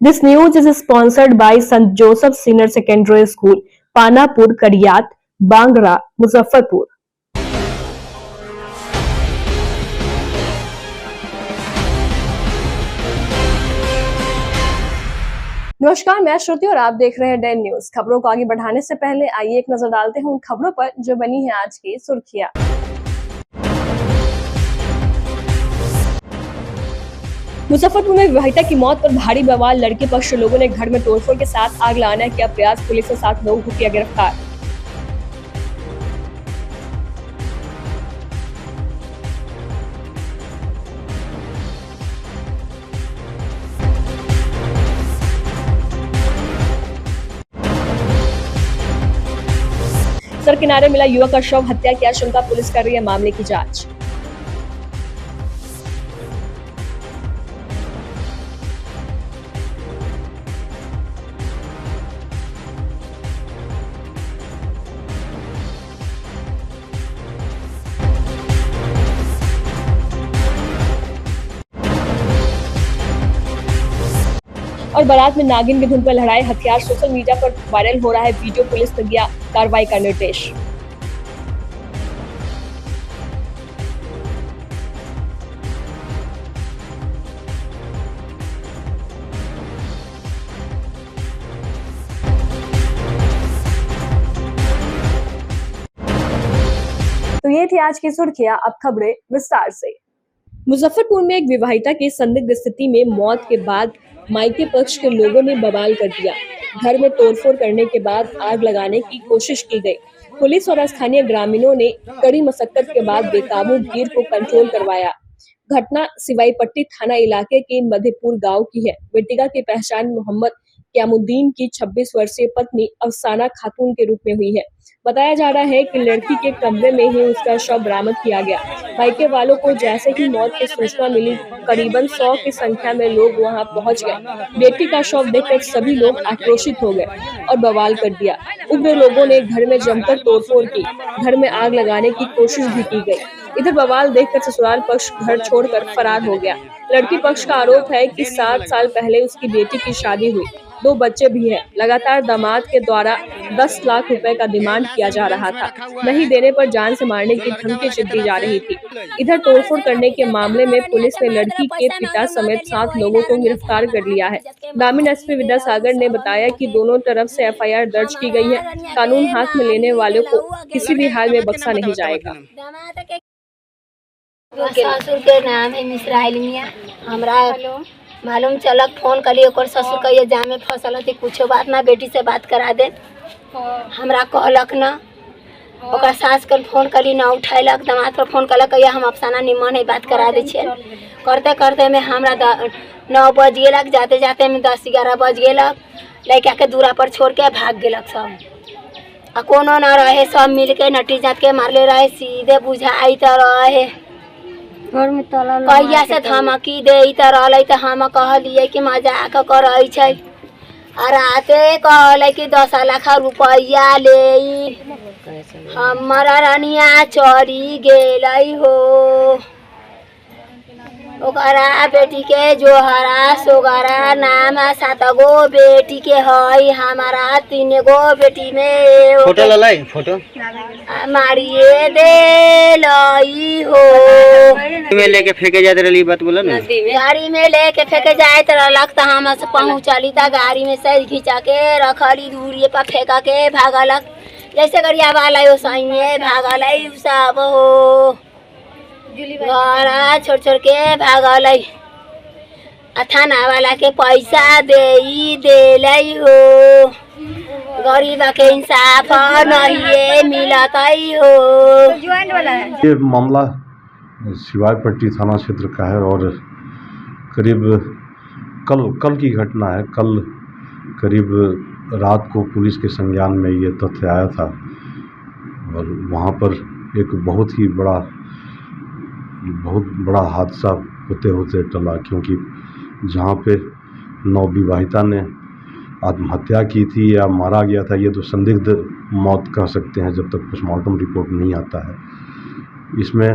This news is sponsored by St. Joseph Senior Secondary School, Panapur, Kariyat, Bangra, Muzaffarpur. नमस्कार, मैं श्रुति और आप देख रहे हैं डेन न्यूज। खबरों को आगे बढ़ाने से पहले आइए एक नजर डालते हैं उन खबरों पर जो बनी है आज की सुर्खियां। मुजफ्फरपुर में विवाहिता की मौत पर भारी बवाल। लड़के पक्ष लोगों ने घर में तोड़फोड़ के साथ आग लगाने का प्रयास। पुलिस ने 7 लोगों को किया गिरफ्तार। सड़क किनारे मिला युवक का शव, हत्या की आशंका। पुलिस कर रही है मामले की जांच। और बारात में नागिन की धुन पर लहराए हथियार। सोशल मीडिया पर वायरल हो रहा है वीडियो। पुलिस ने दिया कार्रवाई का निर्देश। तो ये थी आज की सुर्खियां। अब खबरें विस्तार से। मुजफ्फरपुर में एक विवाहिता की संदिग्ध स्थिति में मौत के बाद मायके पक्ष के लोगों ने बवाल कर दिया। घर में तोड़फोड़ करने के बाद आग लगाने की कोशिश की गई। पुलिस और स्थानीय ग्रामीणों ने कड़ी मशक्कत के बाद बेकाबू भीड़ को कंट्रोल करवाया। घटना सिवाईपट्टी थाना इलाके के मधेपुर गांव की है। मृतका की पहचान मोहम्मद क्यामुद्दीन की 26 वर्षीय पत्नी अफसाना खातून के रूप में हुई है। बताया जा रहा है कि लड़की के कमरे में ही उसका शव बरामद किया गया। मायके वालों को जैसे ही मौत की सूचना मिली, करीबन 100 की संख्या में लोग वहां पहुंच गए। बेटी का शव देखकर सभी लोग आक्रोशित हो गए और बवाल कर दिया। उग्र लोगों ने घर में जमकर तोड़फोड़ की। घर में आग लगाने की कोशिश भी की गई। इधर बवाल देखकर ससुराल पक्ष घर छोड़कर फरार हो गया। लड़की पक्ष का आरोप है कि 7 साल पहले उसकी बेटी की शादी हुई, 2 बच्चे भी हैं। लगातार दामाद के द्वारा 10 लाख रुपए का डिमांड किया जा रहा था। नहीं देने पर जान से मारने की धमकी दी जा रही थी। इधर तोड़फोड़ करने के मामले में पुलिस ने लड़की के पिता समेत 7 लोगों को गिरफ्तार कर लिया है। ग्रामीण एसपी विद्यासागर ने बताया कि दोनों तरफ से एफआईआर दर्ज की गई है। कानून हाथ में लेने वालों को किसी भी हाल में बख्शा नहीं जाएगा। ससुर के नाम है मिश्राइल मिया। हमरा मालूम चलक फोन करिए ओकर ससुर कहिए जामे फसल थी, कुछो बात ना बेटी से बात करा दे। हमरा कहलक ना, ओकर सास के फोन करी ना उठैलक। दामाद पर फोन कलक कहिए हम अफसाना निमन है बात करा दे छिए। करते करते में हमरा 9 बज गेलक। जाते जाते में 10-11 बज गेलक। लड़का के दूरा पर छोड़ के भाग गेलक सब। आ कोनो ना रहे, सब मिल के नटी जात के मारले रहे। सीधे बुझाई त रहे कहिया से धमकी दे रहल त हम कहलिए कि मजाक करे छै। राते कहले कि 10 लाख रुपया ले। हमारा रानिया चली गेलै हो। ओकरा बेटी के जोहरा सोगरा नाम 7 गो बेटी के हई। हमारा 3 गो बेटी में फोटो ललाई फोटो मारिए दे लई हो। में लेके फेंके जाते रही बात बोला ना। गाड़ी में लेके फेंके जाए रहलक त हम पहुँचली त गाड़ी में से घिंचा के रखली, दूरिये पर फेंका के भागलक। जैसे गरिया वाला सही भागल सब हो। घर छोड़ के भागल। थाना वाला के पैसा दे हो। गरीब के इंसाफ नहीं मिलता हो। ये मामला सिवाईपट्टी थाना क्षेत्र का है और करीब कल की घटना है। कल करीब रात को पुलिस के संज्ञान में ये तथ्य आया था और वहाँ पर एक बहुत बड़ा हादसा होते टला, क्योंकि जहाँ पे नवविवाहिता ने आत्महत्या की थी या मारा गया था, ये तो संदिग्ध मौत कह सकते हैं जब तक पोस्टमार्टम रिपोर्ट नहीं आता है। इसमें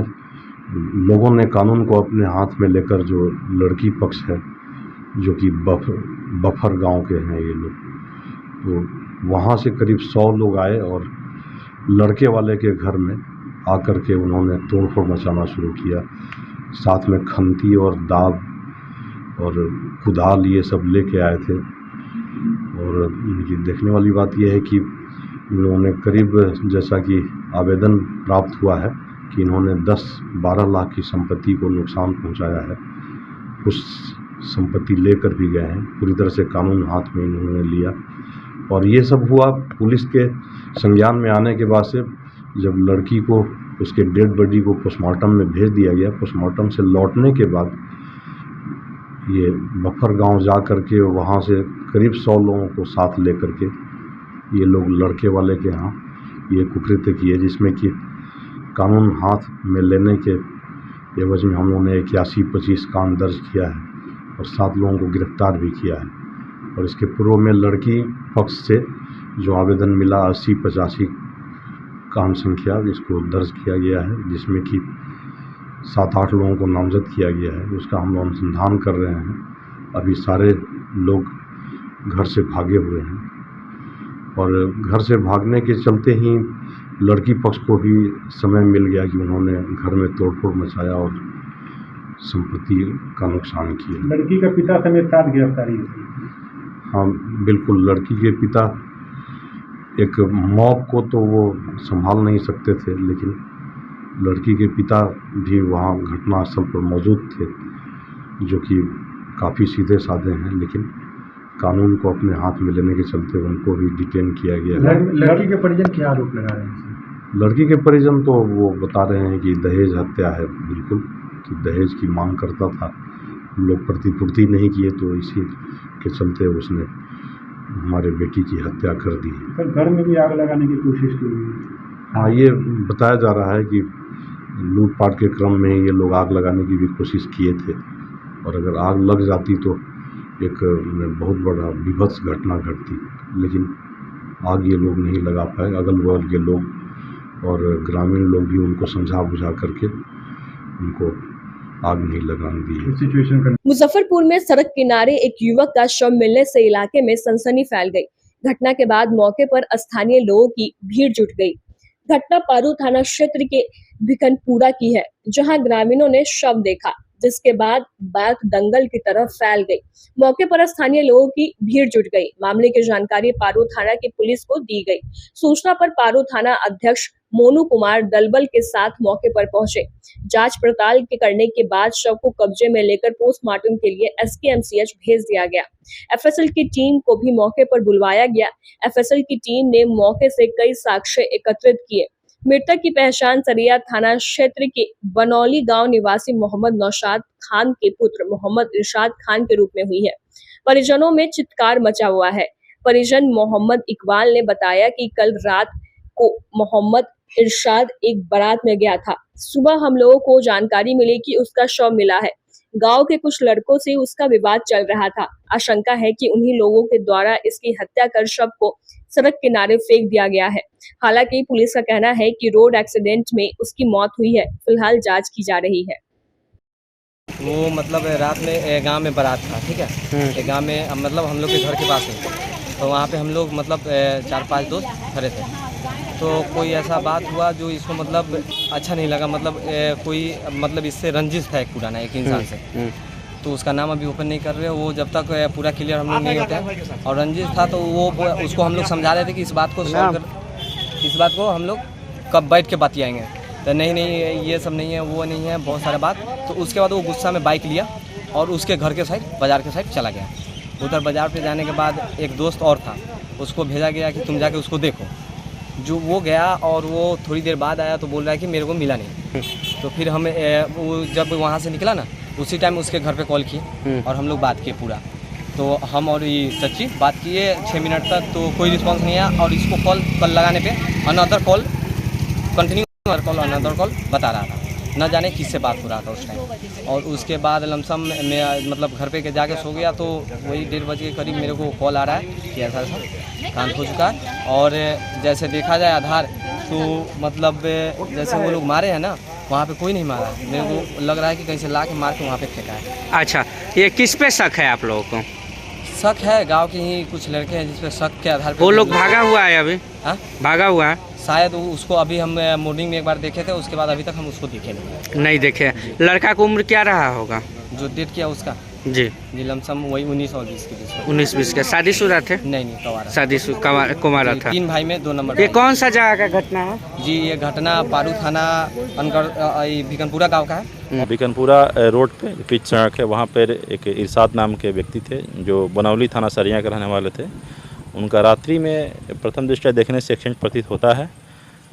लोगों ने कानून को अपने हाथ में लेकर, जो लड़की पक्ष है जो कि बफर गांव के हैं ये लोग। तो वहाँ से करीब 100 लोग आए और लड़के वाले के घर में आकर के उन्होंने तोड़फोड़ मचाना शुरू किया। साथ में खंती और दाब और कुदाल ये सब लेके आए थे। और इनकी देखने वाली बात यह है कि इन्होंने करीब, जैसा कि आवेदन प्राप्त हुआ है, कि इन्होंने 10-12 लाख की संपत्ति को नुकसान पहुंचाया है। कुछ संपत्ति लेकर भी गए हैं, पूरी तरह से कानून हाथ में इन्होंने लिया। और ये सब हुआ पुलिस के संज्ञान में आने के बाद से, जब लड़की को, उसके डेड बॉडी को पोस्टमार्टम में भेज दिया गया। पोस्टमार्टम से लौटने के बाद ये बफर गांव जा कर के वहाँ से करीब 100 लोगों को साथ लेकर के ये लोग लड़के वाले के यहाँ ये कुकृत्य किए, जिसमें कि कानून हाथ में लेने के एवज में हम लोगों ने 81-25 कांड दर्ज किया है और 7 लोगों को गिरफ्तार भी किया है। और इसके पूर्व में लड़की पक्ष से जो आवेदन मिला 80-85 कांड संख्या, इसको दर्ज किया गया है, जिसमें कि 7-8 लोगों को नामजद किया गया है। उसका हम लोग अनुसंधान कर रहे हैं। अभी सारे लोग घर से भागे हुए हैं और घर से भागने के चलते ही लड़की पक्ष को भी समय मिल गया कि उन्होंने घर में तोड़फोड़ मचाया और संपत्ति का नुकसान किया। लड़की का पिता समेत 7 गिरफ्तारी हुई। हाँ बिल्कुल, लड़की के पिता, एक मौत को तो वो संभाल नहीं सकते थे, लेकिन लड़की के पिता भी वहाँ घटनास्थल पर मौजूद थे, जो कि काफ़ी सीधे साधे हैं, लेकिन कानून को अपने हाथ में लेने के चलते उनको भी डिटेन किया गया है। लड़की के परिजन क्या आरोप लगा रहे हैं? लड़की के परिजन तो वो बता रहे हैं कि दहेज हत्या है, बिल्कुल, कि दहेज की मांग करता था, हम लोग प्रतिपूर्ति नहीं किए तो इसी के चलते उसने हमारे बेटी की हत्या कर दी है। सर, घर में भी आग लगाने की कोशिश की हुई? हाँ, ये बताया जा रहा है कि लूटपाट के क्रम में ये लोग आग लगाने की भी कोशिश किए थे, और अगर आग लग जाती तो एक बहुत बड़ा विभत्स घटना घटती, लेकिन आग ये लोग नहीं लगा पाए। अगल बगल के लोग और ग्रामीण लोग भी उनको समझा बुझा करके उनको आग नहीं लगाने दी। सिचुएशन का मुजफ्फरपुर में सड़क किनारे एक युवक का शव मिलने से इलाके में सनसनी फैल गई। घटना के बाद मौके पर स्थानीय लोगों की भीड़ जुट गई। घटना पारू थाना क्षेत्र के भिखनपुरा की है, जहां ग्रामीणों ने शव देखा, जिसके बाद बात दंगल की तरफ फैल गई। मौके पर स्थानीय लोगों की भीड़ जुट गई। मामले की जानकारी पारू थाना की पुलिस को दी गई। सूचना पर पारू थाना अध्यक्ष मोनू कुमार दलबल के साथ मौके पर पहुंचे। जांच पड़ताल करने के बाद शव को कब्जे में लेकर पोस्टमार्टम के लिए SKMCH भेज दिया गया। FSL की टीम को भी मौके पर बुलवाया गया। FSL की टीम ने मौके से कई साक्ष्य एकत्रित किए। मृतक की पहचान सरिया थाना क्षेत्र के बनौली गांव निवासी मोहम्मद नौशाद खान के पुत्र मोहम्मद इरशाद खान के रूप में हुई है। परिजनों में चित्कार मचा हुआ है। परिजन मोहम्मद इकबाल ने बताया कि कल रात को मोहम्मद इरशाद एक बारात में गया था। सुबह हम लोगों को जानकारी मिली कि उसका शव मिला है। गांव के कुछ लड़कों से उसका विवाद चल रहा था। आशंका है कि उन्हीं लोगों के द्वारा इसकी हत्या कर शव को सड़क किनारे फेंक दिया गया है। हालांकि पुलिस का कहना है कि रोड एक्सीडेंट में उसकी मौत हुई है। फिलहाल जांच की जा रही है। वो मतलब रात में गांव में बारात था, ठीक है, गांव में मतलब हम लोग के घर के पास है, तो वहाँ पे हम लोग मतलब 4-5 दोस्त खड़े थे। तो कोई ऐसा बात हुआ जो इसको मतलब अच्छा नहीं लगा, मतलब कोई मतलब इससे रंजिश था एक पुराना एक इंसान से, तो उसका नाम अभी ओपन नहीं कर रहे। वो जब तक पूरा क्लियर हम लोग नहीं होता और रंजिश था तो वो उसको हम लोग समझा रहे थे कि इस बात को हम लोग कब बैठ के बतियाएंगे, तो नहीं ये सब नहीं है, वो नहीं है, बहुत सारा बात। तो उसके बाद वो गुस्सा में बाइक लिया और उसके घर के साइड, बाज़ार के साइड चला गया। उधर बाज़ार पे जाने के बाद एक दोस्त और था, उसको भेजा गया कि तुम जाके उसको देखो। जो वो गया और वो थोड़ी देर बाद आया तो बोल रहा है कि मेरे को मिला नहीं। तो फिर हमें वो जब वहाँ से निकला ना, उसी टाइम उसके घर पे कॉल किए और हम लोग बात किए पूरा। तो हम और ये सच्ची बात किए 6 मिनट तक, तो कोई रिस्पांस नहीं आया। और इसको कल लगाने पे another call continue another call बता रहा था, न जाने किससे बात हो रहा था उस टाइम। और उसके बाद लमसम मैं मतलब घर पे जाके सो गया, तो वही 1:30 बजे के करीब मेरे को कॉल आ रहा है कि ऐसा कांड हो चुका है। और जैसे देखा जाए आधार तो मतलब जैसे वो लोग मारे हैं ना, वहाँ पे कोई नहीं मारा। मेरे को लग रहा है कि कहीं से ला के मार के वहाँ पे फेंका है। अच्छा, ये किस पे शक है आप लोगों को? शक है, गांव के ही कुछ लड़के हैं जिस पे शक के आधार पर वो लोग भागा हुआ है अभी? हाँ? भागा हुआ है? शायद उसको अभी हम मॉर्निंग में एक बार देखे थे, उसके बाद अभी तक हम उसको देखे नहीं देखे। लड़का को उम्र क्या रहा होगा? जो डेट किया उसका जी जी लमसम वही 19 और 20 के बीच में। 19-20 के। शादीशुदा थे? नहीं कवारा। कुमारा था। 3 भाई में 2 नंबर। ये कौन सा जगह का घटना है? जी ये घटना पारू थाना बिकनपुरा गांव का है। बिकनपुरा रोड पे पिच सड़क है, वहाँ पर एक इरशाद नाम के व्यक्ति थे जो बनौली थाना सरिया के रहने वाले थे। उनका रात्रि में प्रथम दृष्टया देखने से एक्सीडेंट प्रतीत होता है।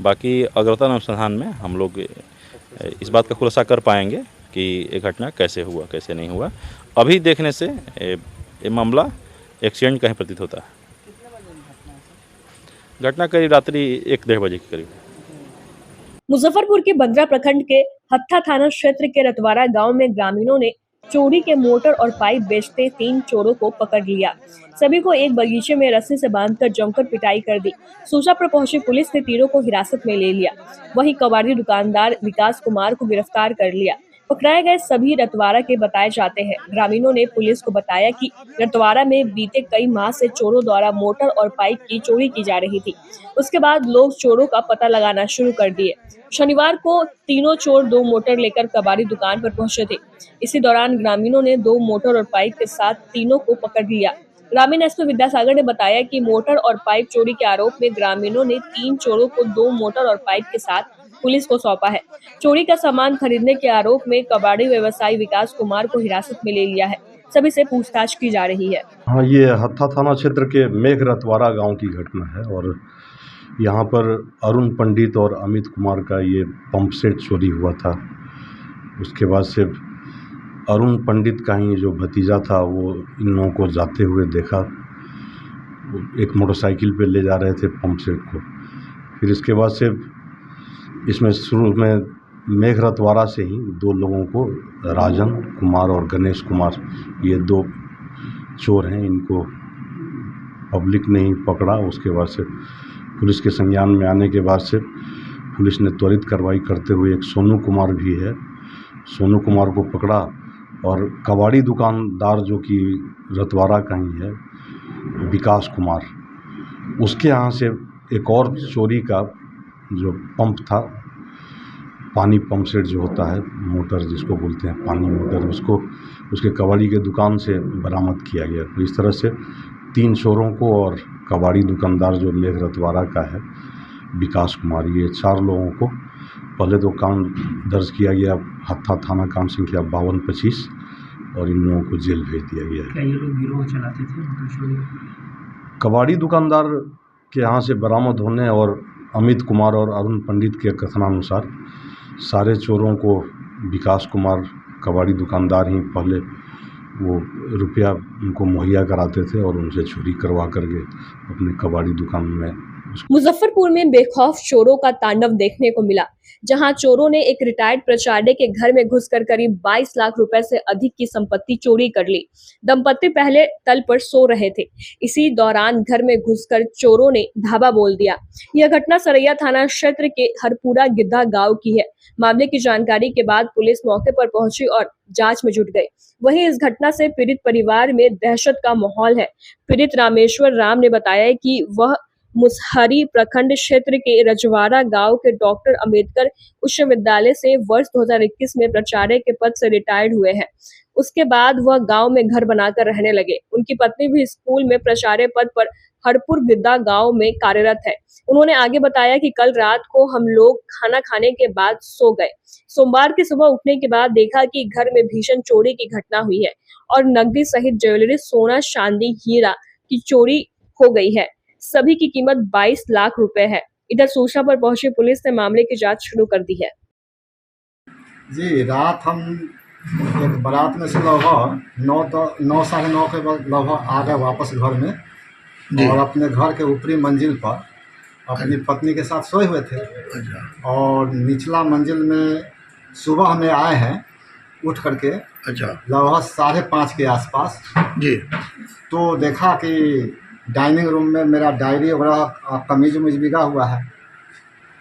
बाकी अग्रता अनुसंधान में हम लोग इस बात का खुलासा कर पाएंगे कि ये घटना कैसे हुआ कैसे नहीं हुआ। अभी देखने से ये मामला एक्सीडेंट का ही प्रतीत होता है। घटना करीब रात्रि 1-1:30 बजे के करीब। मुजफ्फरपुर के बंदरा प्रखंड के हत्था थाना क्षेत्र के रतवारा गांव में ग्रामीणों ने चोरी के मोटर और पाइप बेचते 3 चोरों को पकड़ लिया। सभी को एक बगीचे में रस्सी से बांधकर जमकर पिटाई कर दी। सूचना पर पहुंची पुलिस ने तीनों को हिरासत में ले लिया। वहीं कबाड़ी दुकानदार विकास कुमार को गिरफ्तार कर लिया। पकड़ाए गए सभी रतवारा के बताए जाते हैं। ग्रामीणों ने पुलिस को बताया कि रतवारा में बीते कई माह से चोरों द्वारा मोटर और पाइप की चोरी की जा रही थी। उसके बाद लोग चोरों का पता लगाना शुरू कर दिए। शनिवार को तीनों चोर 2 मोटर लेकर कबाड़ी दुकान पर पहुंचे थे। इसी दौरान ग्रामीणों ने 2 मोटर और पाइप के साथ तीनों को पकड़ लिया। ग्रामीण एसपी विद्यासागर ने बताया कि मोटर और पाइप चोरी के आरोप में ग्रामीणों ने 3 चोरों को 2 मोटर और पाइप के साथ पुलिस को सौंपा है। चोरी का सामान खरीदने के आरोप में कबाड़ी व्यवसायी विकास कुमार को हिरासत में ले लिया है। सभी से पूछताछ की जा रही है। हाँ, ये हत्था थाना क्षेत्र के मेघ रतवारा गांव की घटना है और यहाँ पर अरुण पंडित और अमित कुमार का ये पंप सेट चोरी हुआ था। उसके बाद से अरुण पंडित का ही जो भतीजा था वो इन लोगों को जाते हुए देखा। एक मोटरसाइकिल पे ले जा रहे थे पंप सेट को। फिर इसके बाद से इसमें शुरू में मेघ रतवारा से ही 2 लोगों को, राजन कुमार और गणेश कुमार, ये 2 चोर हैं, इनको पब्लिक ने ही पकड़ा। उसके बाद से पुलिस के संज्ञान में आने के बाद से पुलिस ने त्वरित कार्रवाई करते हुए एक सोनू कुमार भी है, सोनू कुमार को पकड़ा और कबाड़ी दुकानदार जो कि रतवारा का ही है, विकास कुमार, उसके यहाँ से एक और चोरी का जो पंप था, पानी पंप सेट जो होता है, मोटर जिसको बोलते हैं पानी मोटर, उसको उसके कबाड़ी के दुकान से बरामद किया गया। तो इस तरह से 3 चोरों को और कबाड़ी दुकानदार जो मेघ रतवारा का है विकास कुमार, ये 4 लोगों को पहले तो कांड दर्ज किया गया, हत्था थाना कांड संख्या 5225, और इन लोगों को जेल भेज दिया गया है। क्या ये लोग गिरोह चलाते थे मोटर चोरी? कबाड़ी दुकानदार के यहाँ से बरामद होने और अमित कुमार और अरुण पंडित के कथनानुसार सारे चोरों को विकास कुमार कबाड़ी दुकानदार ही पहले वो रुपया उनको मुहैया कराते थे और उनसे चोरी करवा करके अपने कबाड़ी दुकान में। मुजफ्फरपुर में बेखौफ चोरों का तांडव देखने को मिला, जहां चोरों ने एक रिटायर्ड प्राचार्य के घर में घुसकर करीब 22 लाख रुपए से अधिक की संपत्ति चोरी कर ली। दंपति पहले तल पर सो रहे थे। इसी दौरान घर में घुसकर चोरों ने धावा बोल दिया। यह घटना सरैया थाना क्षेत्र के हरपुरा गिद्धा गांव की है। मामले की जानकारी के बाद पुलिस मौके पर पहुंची और जांच में जुट गई। वहीं इस घटना से पीड़ित परिवार में दहशत का माहौल है। पीड़ित रामेश्वर राम ने बताया कि वह मुसहरी प्रखंड क्षेत्र के रजवाड़ा गांव के डॉक्टर अंबेडकर उच्च विद्यालय से वर्ष 2021 में प्राचार्य के पद से रिटायर्ड हुए हैं। उसके बाद वह गांव में घर बनाकर रहने लगे। उनकी पत्नी भी स्कूल में प्राचार्य पद पर हरपुर गिद्धा गांव में कार्यरत है। उन्होंने आगे बताया कि कल रात को हम लोग खाना खाने के बाद सो गए। सोमवार की सुबह उठने के बाद देखा कि घर में भीषण चोरी की घटना हुई है और नकदी सहित ज्वेलरी, सोना, चांदी, हीरा की चोरी हो गई है। सभी की कीमत 22 लाख रुपए है। इधर सूचना पर पहुंची पुलिस ने मामले की जांच शुरू कर दी है। जी, रात हम एक बारात में से लगभग 9 साढ़े 9 के लगभग आ गए वापस घर में और अपने घर के ऊपरी मंजिल पर अपनी पत्नी के साथ सोए हुए थे और निचला मंजिल में सुबह में आए हैं उठ करके लगभग 5:30 के आसपास जी। तो देखा कि डाइनिंग रूम में मेरा डायरी वगैरह कमीज उमीज बिगा हुआ है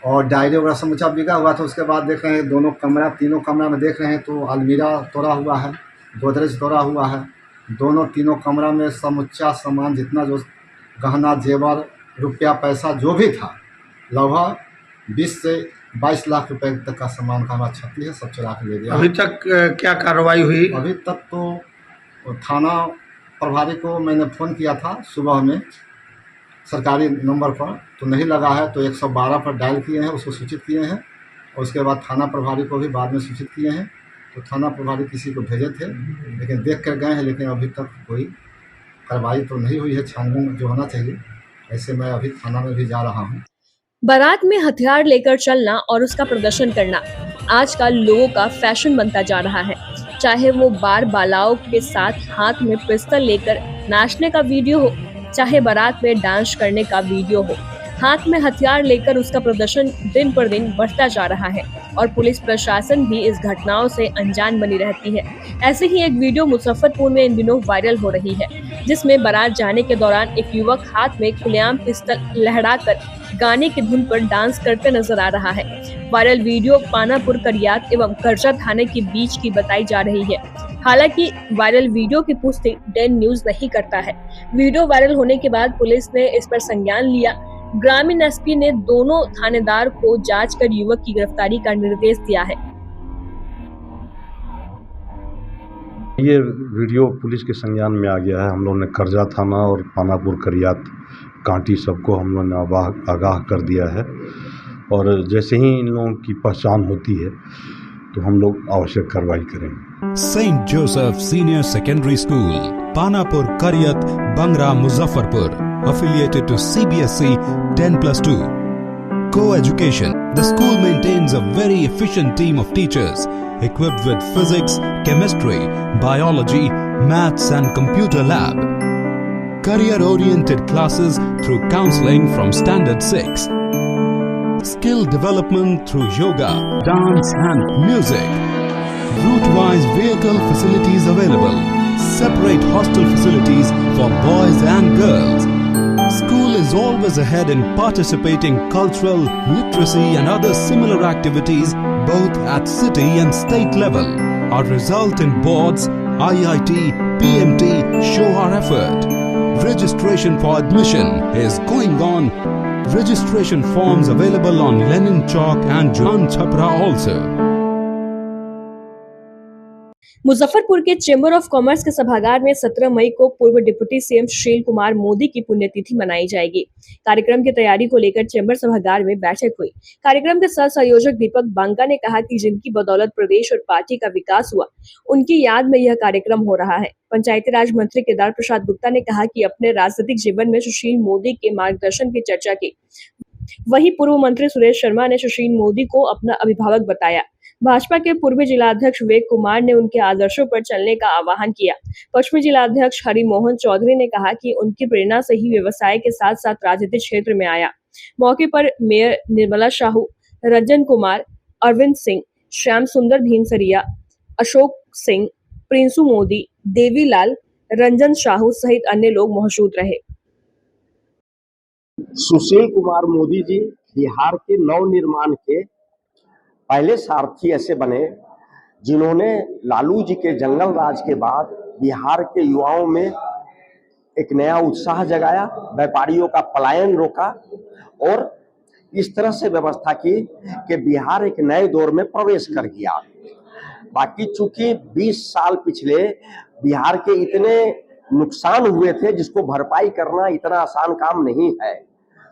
और डायरी वगैरह समूचा बिगा हुआ था। उसके बाद देख रहे हैं तीनों कमरा में देख रहे हैं तो अलमीरा तोड़ा हुआ है, गोदरेज तोड़ा हुआ है दोनों तीनों कमरा में समुच्चा सामान जितना जो गहना जेवर रुपया पैसा जो भी था लगभग 20 से 22 लाख रुपए तक का सामान का हमारा क्षति है, सब चुरा के ले गया। अभी तक क्या कार्रवाई हुई? अभी तक तो थाना प्रभारी को मैंने फ़ोन किया था सुबह में सरकारी नंबर पर, तो नहीं लगा है, तो 112 पर डायल किए हैं, उसको सूचित किए हैं और उसके बाद थाना प्रभारी को भी बाद में सूचित किए हैं। तो थाना प्रभारी किसी को भेजे थे लेकिन देख कर गए हैं, लेकिन अभी तक कोई कार्रवाई तो नहीं हुई है, छानबीन जो होना चाहिए। ऐसे मैं अभी थाना में भी जा रहा हूँ। बारात में हथियार लेकर चलना और उसका प्रदर्शन करना आजकल लोगों का फैशन बनता जा रहा है। चाहे वो बार बालाओं के साथ हाथ में पिस्तौल लेकर नाचने का वीडियो हो, चाहे बारात में डांस करने का वीडियो हो, हाथ में हथियार लेकर उसका प्रदर्शन दिन पर दिन बढ़ता जा रहा है और पुलिस प्रशासन भी इस घटनाओं से अनजान बनी रहती है। ऐसे ही एक वीडियो मुजफ्फरपुर में इन दिनों वायरल हो रही है, जिसमें बारात जाने के दौरान एक युवक हाथ में खुलेआम पिस्तौल लहराकर गाने की धुन पर डांस करते नजर आ रहा है। वायरल वीडियो पानापुर करियात एवं करजा थाने के बीच की बताई जा रही है। हालांकि वायरल वीडियो की पुष्टि डेन न्यूज नहीं करता है। वीडियो वायरल होने के बाद पुलिस ने इस पर संज्ञान लिया। ग्रामीण एसपी ने दोनों थानेदार को जांच कर युवक की गिरफ्तारी का निर्देश दिया है। ये वीडियो पुलिस के संज्ञान में आ गया है। हम लोग ने करजा थाना और पानापुर करियात कांटी सबको हम लोग ने आगाह कर दिया है और जैसे ही इन लोगों की पहचान होती है तो हम लोग आवश्यक कार्रवाई करेंगे। Saint Joseph senior secondary school, Panapur Kariyat, Bangra, Muzaffarpur, affiliated to CBSE 10+2. Co-education. The school maintains a very efficient team of teachers equipped with physics, chemistry, biology, maths and computer lab. Career-oriented classes through counseling from Standard 6. Skill development through yoga, dance and music. Route-wise vehicle facilities available. Separate hostel facilities for boys and girls. School is always ahead in participating cultural, literacy and other similar activities both at city and state level. Our result in boards, IIT, PMT show our effort. Registration for admission is going on. Registration forms available on Lenin Chowk and Juan Chhapra also. Muzaffarpur के chamber of commerce के सभागार में 17 मई को पूर्व deputy CM Sushil Kumar Modi की पुण्यतिथि मनाई जाएगी। कार्यक्रम की तैयारी को लेकर चेंबर सभागार में बैठक हुई। कार्यक्रम के सह संयोजक दीपक बांका ने कहा कि जिनकी बदौलत प्रदेश और पार्टी का विकास हुआ, उनकी याद में यह कार्यक्रम हो रहा है। पंचायती राज मंत्री केदार प्रसाद गुप्ता ने कहा कि अपने राजनीतिक जीवन में सुशील मोदी के मार्गदर्शन की चर्चा की। वहीं पूर्व मंत्री सुरेश शर्मा ने सुशील मोदी को अपना अभिभावक बताया। भाजपा के पूर्वी जिलाध्यक्ष विवेक कुमार ने उनके आदर्शों पर चलने का आह्वान किया। पश्चिमी जिलाध्यक्ष हरिमोहन चौधरी ने कहा कि उनकी प्रेरणा से ही व्यवसाय के साथ साथ राजनीतिक क्षेत्र में आया। मौके पर मेयर निर्मला साहू, रंजन कुमार, अरविंद सिंह, श्याम सुंदर भीनसरिया, अशोक सिंह, प्रिंसू मोदी, देवीलाल, रंजन साहू सहित अन्य लोग मौजूद रहे। सुशील कुमार मोदी जी बिहार के नवनिर्माण के पहले सारथी ऐसे बने जिन्होंने लालू जी के जंगल राज के बाद बिहार के युवाओं में एक नया उत्साह जगाया, व्यापारियों का पलायन रोका और इस तरह से व्यवस्था की कि बिहार एक नए दौर में प्रवेश कर गया। बाकी चूंकि 20 साल पिछले बिहार के इतने नुकसान हुए थे जिसको भरपाई करना इतना आसान काम नहीं है,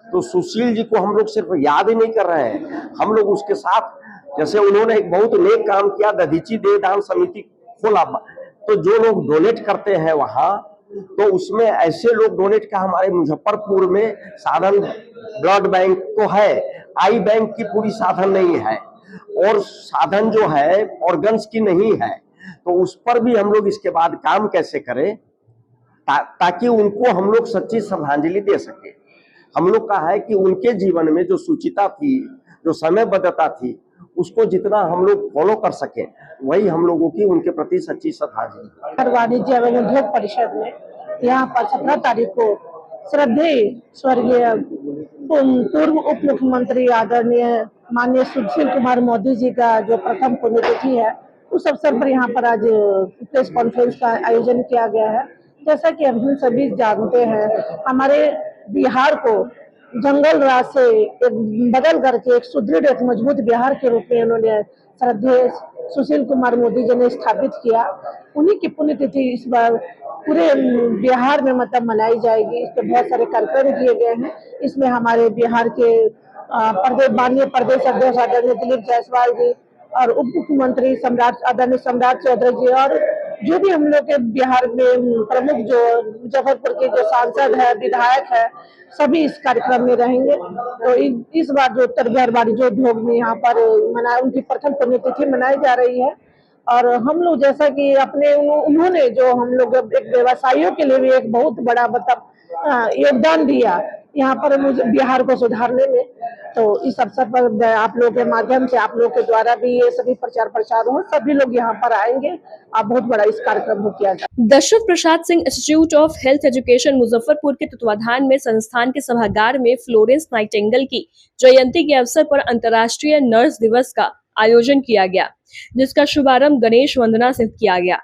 तो सुशील जी को हम लोग सिर्फ याद ही नहीं कर रहे हैं, हम लोग उसके साथ, जैसे उन्होंने एक बहुत नेक काम किया, दधीची देह दान समिति खोला, तो जो लोग डोनेट करते हैं वहां, तो उसमें ऐसे लोग डोनेट का हमारे मुजफ्फरपुर में साधन ब्लड बैंक तो है, आई बैंक की पूरी साधन नहीं है और साधन जो है ऑर्गन्स की नहीं है, तो उस पर भी हम लोग इसके बाद काम कैसे करें ताकि उनको हम लोग सच्ची श्रद्धांजलि दे सके। हम लोग का है कि उनके जीवन में जो सुचिता थी, जो समयबद्धता थी, उसको जितना हम लोग फॉलो कर सके वही हम लोगों की उनके प्रति सच्ची श्रद्धांजलि। वाणिज्य एवं उद्योग परिषद में यहाँ पर 17 तारीख को श्रद्धेय स्वर्गीय पूर्व उप मुख्यमंत्री आदरणीय माननीय सुशील कुमार मोदी जी का जो प्रथम पुण्यतिथि है, उस अवसर पर यहाँ पर आज प्रेस कॉन्फ्रेंस का आयोजन किया गया है। जैसा कि हम सभी जानते हैं, हमारे बिहार को जंगल राज से एक बदल करके एक सुदृढ़ एक मजबूत बिहार के रूप में उन्होंने श्रद्धेय सुशील कुमार मोदी जी ने स्थापित किया। उन्हीं की पुण्यतिथि इस बार पूरे बिहार में मतलब मनाई जाएगी। इस पर बहुत सारे कार्यक्रम किए गए हैं। इसमें हमारे बिहार के माननीय प्रदेश अध्यक्ष आदरणीय दिलीप जायसवाल जी और उप मुख्यमंत्री आदरणीय सम्राट चौधरी जी और जो भी हम लोग के बिहार में प्रमुख जो मुजफ्फरपुर के जो सांसद है, विधायक है, सभी इस कार्यक्रम में रहेंगे। तो इस बार जो उत्तर बिहार वाणिज्य उद्योग में यहाँ पर उनकी प्रथम पुण्यतिथि मनाई जा रही है। और हम लोग जैसा कि उन्होंने जो हम लोग एक व्यवसायियों के लिए भी एक बहुत बड़ा मतलब योगदान दिया यहाँ पर मुझे बिहार को सुधारने में। तो इस अवसर पर आप लोगों के माध्यम से, आप लोगों के द्वारा भी ये सभी प्रचार प्रसार हो, सभी लोग यहाँ पर आएंगे। आप बहुत बड़ा इस कार्यक्रम को किया जाए। Dashrath Prasad Singh institute of health education Muzaffarpur के तत्वाधान में संस्थान के सभागार में फ्लोरेंस नाइटिंगेल की जयंती के अवसर पर अंतर्राष्ट्रीय नर्स दिवस का आयोजन किया गया, जिसका शुभारंभ गणेश वंदना से किया गया।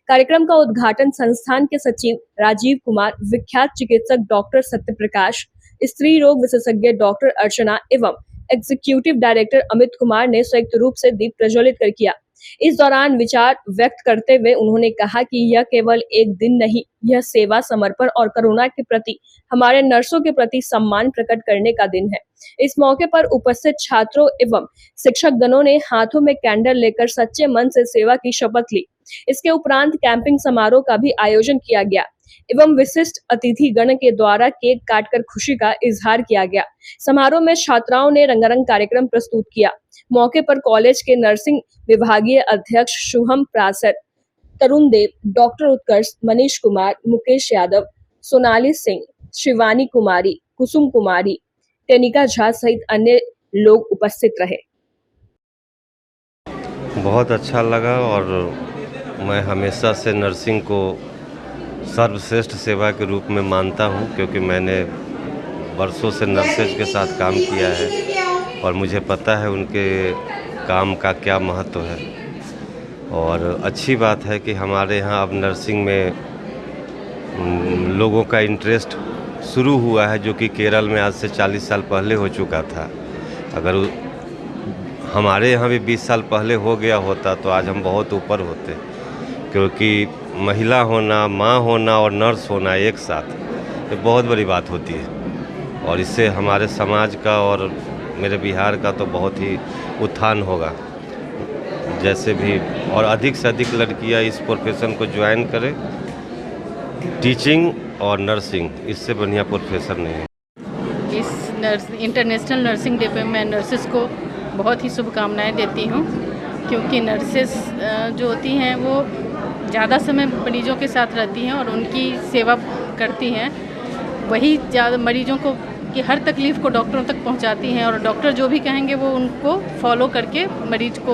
कार्यक्रम का उद्घाटन संस्थान के सचिव राजीव कुमार, विख्यात चिकित्सक डॉक्टर सत्यप्रकाश, स्त्री रोग विशेषज्ञ डॉक्टर अर्चना एवं एग्जीक्यूटिव डायरेक्टर अमित कुमार ने संयुक्त रूप से दीप प्रज्वलित कर किया। इस दौरान विचार व्यक्त करते हुए उन्होंने कहा कि यह केवल एक दिन नहीं, यह सेवा, समर्पण और करुणा के प्रति हमारे नर्सों के प्रति सम्मान प्रकट करने का दिन है। इस मौके पर उपस्थित छात्रों एवं शिक्षक गणों ने हाथों में कैंडल लेकर सच्चे मन से सेवा की शपथ ली। इसके उपरांत कैंपिंग समारोह का भी आयोजन किया गया एवं विशिष्ट अतिथि गण के द्वारा केक काटकर खुशी का इजहार किया गया। समारोह में छात्राओं ने रंगारंग कार्यक्रम प्रस्तुत किया। मौके पर कॉलेज के नर्सिंग विभागीय अध्यक्ष शुभम प्रासर, तरुण देव, डॉक्टर उत्कर्ष, मनीष कुमार, मुकेश यादव, सोनाली सिंह, शिवानी कुमारी, कुसुम कुमारी, टेनिका झा सहित अन्य लोग उपस्थित रहे। बहुत अच्छा लगा और मैं हमेशा से नर्सिंग को सर्वश्रेष्ठ सेवा के रूप में मानता हूं, क्योंकि मैंने वर्षों से नर्सेज के साथ काम किया है और मुझे पता है उनके काम का क्या महत्व है। और अच्छी बात है कि हमारे यहाँ अब नर्सिंग में लोगों का इंटरेस्ट शुरू हुआ है, जो कि केरल में आज से 40 साल पहले हो चुका था। अगर हमारे यहाँ भी 20 साल पहले हो गया होता तो आज हम बहुत ऊपर होते, क्योंकि महिला होना, माँ होना और नर्स होना एक साथ, ये बहुत बड़ी बात होती है और इससे हमारे समाज का और मेरे बिहार का तो बहुत ही उत्थान होगा। जैसे भी और अधिक से अधिक लड़कियाँ इस प्रोफेशन को ज्वाइन करें। टीचिंग और नर्सिंग, इससे बढ़िया प्रोफेशन नहीं है। इस इंटरनेशनल नर्सिंग डे पे मैं नर्सेस को बहुत ही शुभकामनाएं देती हूँ, क्योंकि नर्सेस जो होती हैं वो ज़्यादा समय मरीजों के साथ रहती हैं और उनकी सेवा करती हैं। वही ज़्यादा मरीजों को की हर तकलीफ़ को डॉक्टरों तक पहुंचाती हैं और डॉक्टर जो भी कहेंगे वो उनको फॉलो करके मरीज को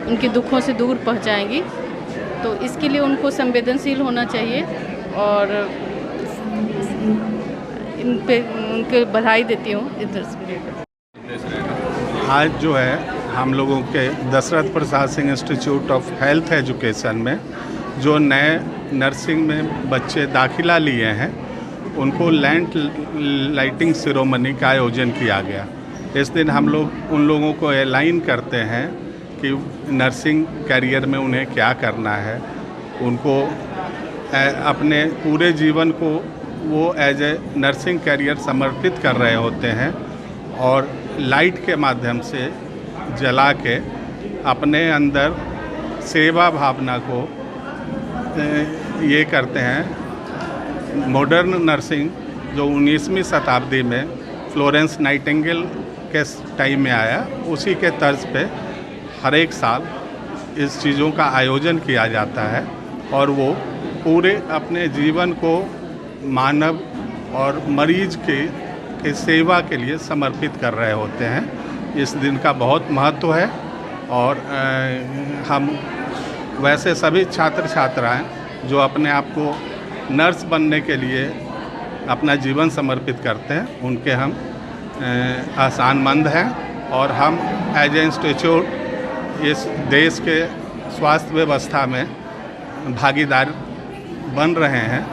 उनके दुखों से दूर पहुंचाएंगी। तो इसके लिए उनको संवेदनशील होना चाहिए और इन पे उनके बधाई देती हूँ। आज जो है हम लोगों के Dashrath Prasad Singh institute of health education में जो नए नर्सिंग में बच्चे दाखिला लिए हैं, उनको लैंड लाइटिंग सेरेमनी का आयोजन किया गया। इस दिन हम लोग उन लोगों को अलाइन करते हैं कि नर्सिंग करियर में उन्हें क्या करना है। उनको अपने पूरे जीवन को वो एज ए नर्सिंग करियर समर्पित कर रहे होते हैं और लाइट के माध्यम से जला के अपने अंदर सेवा भावना को ये करते हैं। मॉडर्न नर्सिंग जो 19वीं शताब्दी में फ्लोरेंस नाइटिंगेल के टाइम में आया, उसी के तर्ज पे हर एक साल इस चीज़ों का आयोजन किया जाता है और वो पूरे अपने जीवन को मानव और मरीज के सेवा के लिए समर्पित कर रहे होते हैं। इस दिन का बहुत महत्व है और हम वैसे सभी छात्र छात्राएं जो अपने आप को नर्स बनने के लिए अपना जीवन समर्पित करते हैं, उनके हम आसानमंद हैं और हम एज ए इंस्टीट्यूट इस देश के स्वास्थ्य व्यवस्था में भागीदार बन रहे हैं,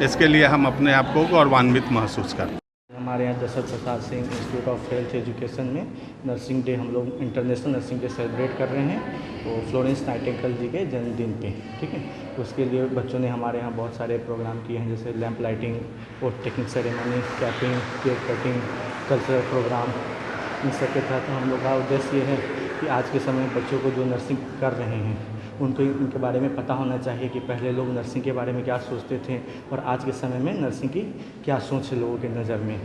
इसके लिए हम अपने आप को गौरवान्वित महसूस करते हैं। हमारे यहाँ Dashrath Prasad Singh institute of health education में नर्सिंग डे हम लोग इंटरनेशनल नर्सिंग डे सेलिब्रेट कर रहे हैं, तो फ्लोरेंस नाइटिंगेल जी के जन्मदिन पे, ठीक है। उसके लिए बच्चों ने हमारे यहाँ बहुत सारे प्रोग्राम किए हैं, जैसे लैंप लाइटिंग और technique ceremony, capping, cake cutting, cultural programme. इन सब के तहत हम लोग का उद्देश्य ये है कि आज के समय में बच्चों को जो नर्सिंग कर रहे हैं उनको इनके बारे में पता होना चाहिए कि पहले लोग नर्सिंग के बारे में क्या सोचते थे और आज के समय में नर्सिंग की क्या सोच है लोगों के नज़र में।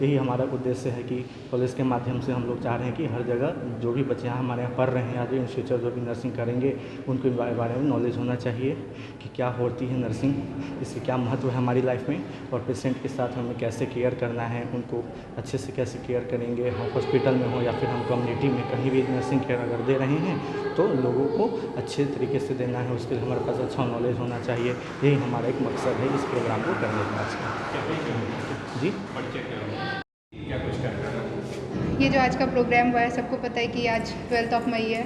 यही हमारा उद्देश्य है कि कॉलेज के माध्यम से हम लोग चाह रहे हैं कि हर जगह जो भी बच्चे यहाँ हमारे यहाँ पढ़ रहे हैं, आगे इन फ्यूचर जो भी नर्सिंग करेंगे उनको बारे में नॉलेज होना चाहिए कि क्या होती है नर्सिंग, इससे क्या महत्व है हमारी लाइफ में, और पेशेंट के साथ हमें कैसे केयर करना है, उनको अच्छे से कैसे केयर करेंगे। हम हॉस्पिटल में हो या फिर हम कम्युनिटी में कहीं भी नर्सिंग केयर अगर दे रहे हैं तो लोगों को अच्छे तरीके से देना है, उसके लिए हमारे पास अच्छा नॉलेज होना चाहिए। यही हमारा एक मकसद है इस प्रोग्राम को करने का। जी ये जो आज का प्रोग्राम हुआ है, सबको पता है कि आज 12 मई है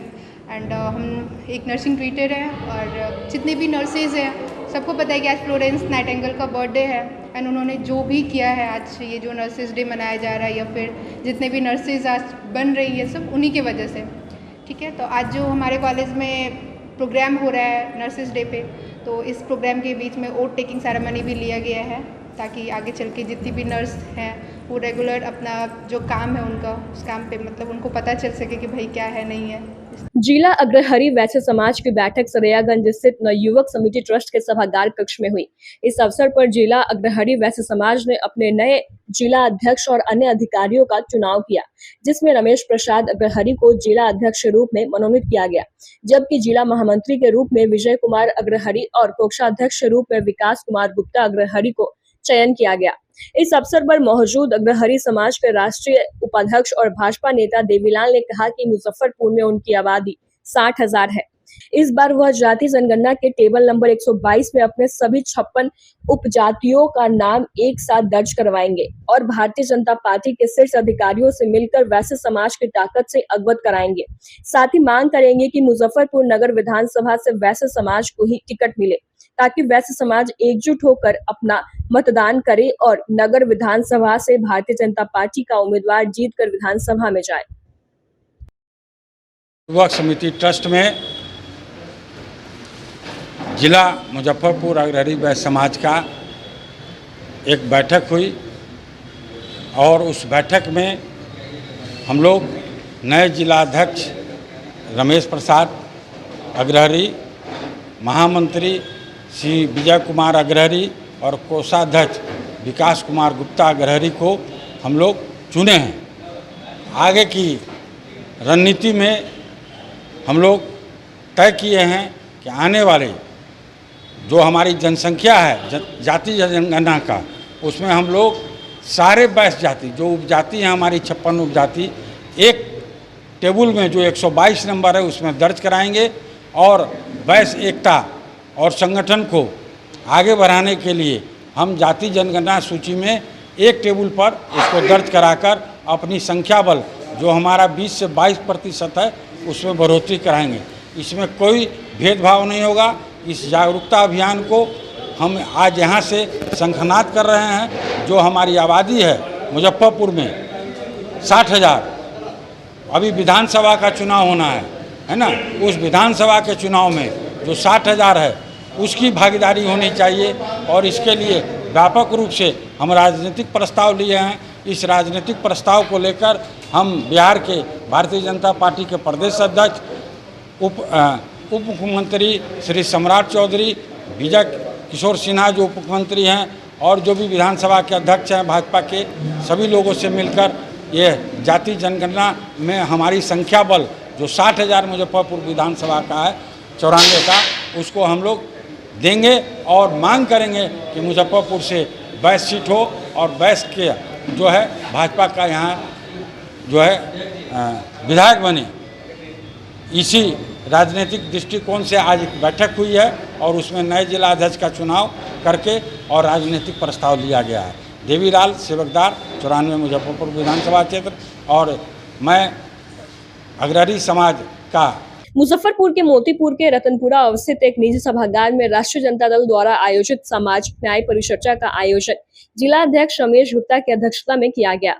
एंड हम एक नर्सिंग ट्रीटर है और जितने भी नर्सेज हैं सबको पता है कि आज फ्लोरेंस नाइटिंगेल का बर्थडे है एंड उन्होंने जो भी किया है, आज ये जो नर्सेज डे मनाया जा रहा है या फिर जितने भी नर्सेज आज बन रही है सब उन्हीं की वजह से, ठीक है। तो आज जो हमारे कॉलेज में प्रोग्राम हो रहा है नर्सेज डे पे, तो इस प्रोग्राम के बीच में ओथ टेकिंग सेरेमनी भी लिया गया है ताकि आगे चल के जितनी भी नर्स हैं वो रेगुलर अपना जो काम है उनका उस काम पे मतलब उनको पता चल सके कि भाई क्या है नहीं है। जिला अग्रहरि वैश्य समाज की बैठक सरैयागंज स्थित नवयुवक समिति ट्रस्ट के सभागार कक्ष में हुई। इस अवसर पर जिला अग्रहरि वैश्य समाज ने अपने नए जिला अध्यक्ष और अन्य अधिकारियों का चुनाव किया, जिसमें रमेश प्रसाद अग्रहरि को जिला अध्यक्ष रूप में मनोनीत किया गया, जबकि जिला महामंत्री के रूप में विजय कुमार अग्रहरि और कोषाध्यक्ष रूप में विकास कुमार गुप्ता अग्रहरि को चयन किया गया। इस अवसर पर मौजूद अग्रहरि समाज के राष्ट्रीय उपाध्यक्ष और भाजपा नेता देवीलाल ने कहा कि मुजफ्फरपुर में उनकी आबादी 60,000 है। इस बार वह जाति जनगणना के टेबल नंबर 122 में अपने सभी 56 उपजातियों का नाम एक साथ दर्ज करवाएंगे और भारतीय जनता पार्टी के शीर्ष अधिकारियों से मिलकर वैश्य समाज की ताकत से अवगत कराएंगे। साथ ही मांग करेंगे कि मुजफ्फरपुर नगर विधानसभा से वैश्य समाज को ही टिकट मिले ताकि वैश्य समाज एकजुट होकर अपना मतदान करे और नगर विधानसभा से भारतीय जनता पार्टी का उम्मीदवार जीतकर विधानसभा में जाए। युवक समिति ट्रस्ट में जिला मुजफ्फरपुर अग्रहरि वैश्य समाज का एक बैठक हुई और उस बैठक में हम लोग नए जिला अध्यक्ष रमेश प्रसाद अग्रहरि, महामंत्री श्री विजय कुमार अग्रहरि और कोषाध्यक्ष विकास कुमार गुप्ता अग्रहरि को हम लोग चुने हैं। आगे की रणनीति में हम लोग तय किए हैं कि आने वाले जो हमारी जनसंख्या है जाति जनगणना का, उसमें हम लोग सारे वैश्य जाति जो उपजाति हैं हमारी 56 उपजाति एक टेबल में जो 122 नंबर है उसमें दर्ज कराएंगे और वैश्य एकता और संगठन को आगे बढ़ाने के लिए हम जाति जनगणना सूची में एक टेबल पर इसको दर्ज कराकर अपनी संख्या बल जो हमारा 20 से 22% है उसमें बढ़ोतरी कराएंगे। इसमें कोई भेदभाव नहीं होगा। इस जागरूकता अभियान को हम आज यहाँ से शंखनाद कर रहे हैं। जो हमारी आबादी है मुजफ्फरपुर में 60,000, अभी विधानसभा का चुनाव होना है ना, उस विधानसभा के चुनाव में जो 60,000 है उसकी भागीदारी होनी चाहिए और इसके लिए व्यापक रूप से हम राजनीतिक प्रस्ताव लिए हैं। इस राजनीतिक प्रस्ताव को लेकर हम बिहार के भारतीय जनता पार्टी के प्रदेश अध्यक्ष उप मुख्यमंत्री श्री सम्राट चौधरी, विजय किशोर सिन्हा जो उप मुख्यमंत्री हैं और जो भी विधानसभा के अध्यक्ष हैं भाजपा के, सभी लोगों से मिलकर ये जाति जनगणना में हमारी संख्या बल जो 60,000 मुजफ्फरपुर विधानसभा का है 94 का, उसको हम लोग देंगे और मांग करेंगे कि मुजफ्फरपुर से वैश्य सीट हो और वैश्य के जो है भाजपा का यहाँ जो है विधायक बने। इसी राजनीतिक दृष्टिकोण से आज एक बैठक हुई है और उसमें नए जिला अध्यक्ष का चुनाव करके और राजनीतिक प्रस्ताव लिया गया है। देवीलाल सेवकदार 94 मुजफ्फरपुर विधानसभा क्षेत्र और मैं अग्रहरि समाज का मुजफ्फरपुर के मोतीपुर के रतनपुरा अवस्थित एक निजी सभागार में राष्ट्रीय जनता दल द्वारा आयोजित सामाजिक न्याय परिचर्चा का आयोजन जिला अध्यक्ष रमेश गुप्ता की अध्यक्षता में किया गया।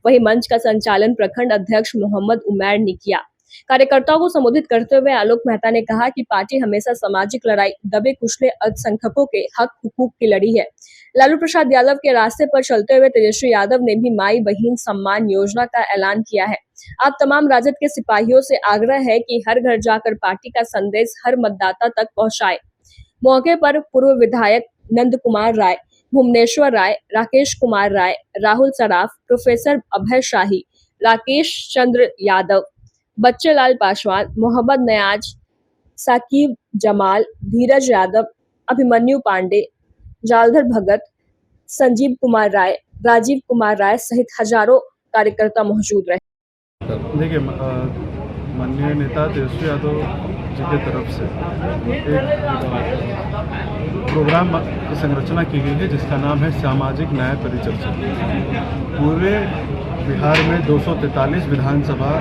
वहीं मंच का संचालन प्रखंड अध्यक्ष मोहम्मद उमैर ने किया। कार्यकर्ताओं को संबोधित करते हुए आलोक मेहता ने कहा कि पार्टी हमेशा सामाजिक लड़ाई दबे कुचले अल्पसंख्यकों के हक हुकूक की लड़ी है। लालू प्रसाद यादव के रास्ते पर चलते हुए तेजस्वी यादव ने भी माई बहन सम्मान योजना का ऐलान किया है। आप तमाम राजद के सिपाहियों से आग्रह है कि हर घर जाकर पार्टी का संदेश हर मतदाता तक पहुंचाए। मौके पर पूर्व विधायक नंद कुमार राय, भुवनेश्वर राय, राकेश कुमार राय, राहुल सराफ, प्रोफेसर अभय शाही, राकेश चंद्र यादव, बच्चे लाल पासवान, मोहम्मद नयाज, साकिब जमाल, धीरज यादव, अभिमन्यु पांडे, जालधर भगत, संजीव कुमार राय, राजीव कुमार राय सहित हजारों कार्यकर्ता मौजूद रहे। देखिए, माननीय नेता तेजस्वी यादव जी की तरफ से एक प्रोग्राम की संरचना की गई है जिसका नाम है सामाजिक न्याय परिचर्चा। पूरे बिहार में 243 विधानसभा